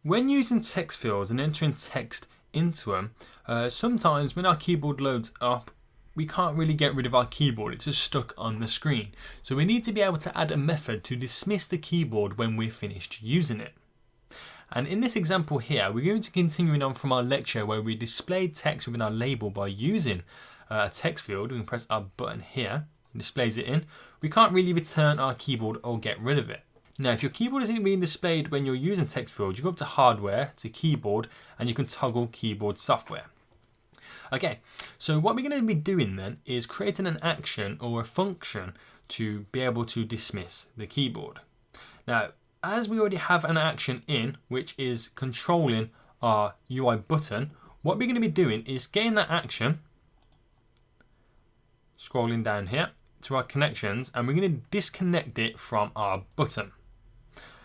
When using text fields and entering text into them, sometimes when our keyboard loads up, we can't really get rid of our keyboard, it's just stuck on the screen. So we need to be able to add a method to dismiss the keyboard when we're finished using it. And in this example here, we're going to continue on from our lecture where we displayed text within our label by using a text field. We can press our button here, it displays it in. We can't really return our keyboard or get rid of it. Now, if your keyboard isn't being displayed when you're using text fields, you go up to Hardware, to Keyboard, and you can toggle Keyboard Software. Okay, so what we're going to be doing then is creating an action or a function to be able to dismiss the keyboard. Now, as we already have an action in, which is controlling our UI button, what we're going to be doing is getting that action, scrolling down here to our connections, and we're going to disconnect it from our button.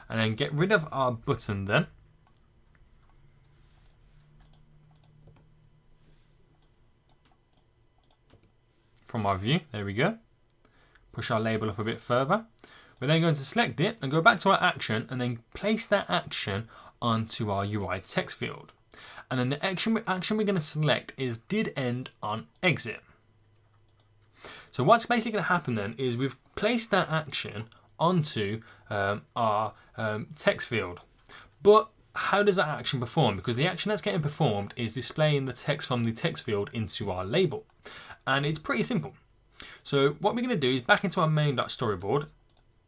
And then get rid of our button then. From our view, there we go. Push our label up a bit further. We're then going to select it and go back to our action and then place that action onto our UI text field. And then the action we're going to select is did end on exit. So what's basically going to happen then is we've placed that action onto our text field. But how does that action perform? Because the action that's getting performed is displaying the text from the text field into our label. And it's pretty simple. So what we're going to do is back into our main.storyboard,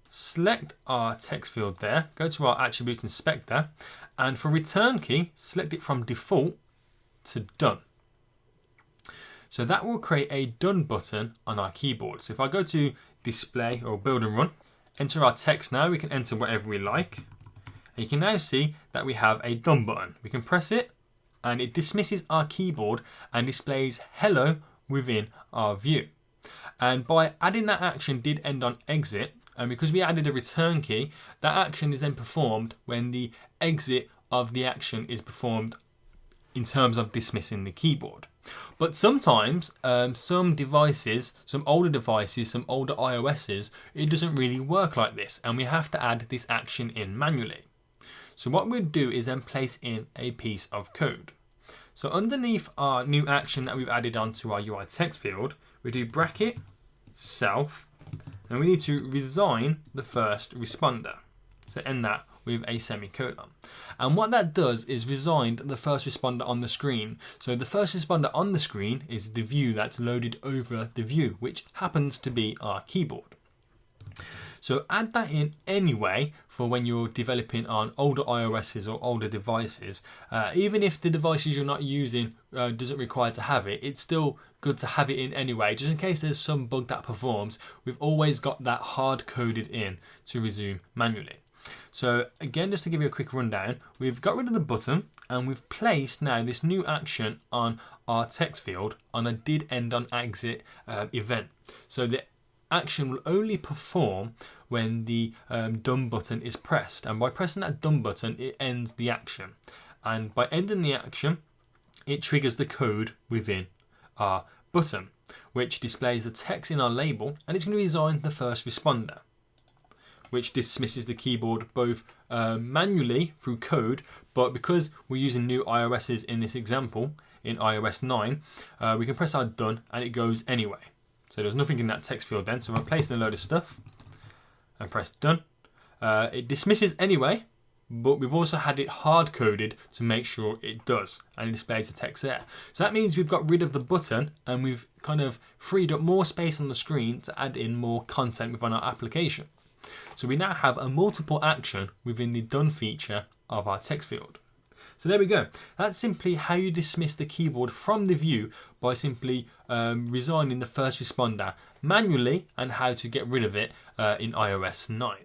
select our text field there, go to our attributes inspector, and for return key, select it from default to done. So that will create a done button on our keyboard. So if I go to display or build and run, enter our text now, we can enter whatever we like. And you can now see that we have a done button. We can press it and it dismisses our keyboard and displays hello within our view. And by adding that action did end on exit, and because we added a return key, that action is then performed when the exit of the action is performed in terms of dismissing the keyboard. But sometimes some devices, some older devices, some older iOSs, it doesn't really work like this, and we have to add this action in manually. So what we'll do is then place in a piece of code. So underneath our new action that we've added onto our UI text field, we do bracket self, and we need to resign the first responder. So end that with a semicolon. And what that does is resign the first responder on the screen. So the first responder on the screen is the view that's loaded over the view, which happens to be our keyboard. So add that in anyway for when you're developing on older iOSs or older devices. Even if the devices you're not using doesn't require to have it, it's still good to have it in anyway. Just in case there's some bug that performs, we've always got that hard coded in to resume manually. So again, just to give you a quick rundown, we've got rid of the button and we've placed now this new action on our text field on a did end on exit event. So the action will only perform when the done button is pressed, and by pressing that done button it ends the action, and by ending the action it triggers the code within our button, which displays the text in our label, and it's going to resign the first responder, which dismisses the keyboard both manually through code, but because we're using new iOSs in this example, in iOS 9, we can press our done and it goes anyway. So there's nothing in that text field then, so I'm placing a load of stuff and press done. It dismisses anyway, but we've also had it hard coded to make sure it does, and it displays the text there. So that means we've got rid of the button and we've kind of freed up more space on the screen to add in more content within our application. So we now have a multiple action within the done feature of our text field. So there we go. That's simply how you dismiss the keyboard from the view by simply resigning the first responder manually, and how to get rid of it in iOS 9.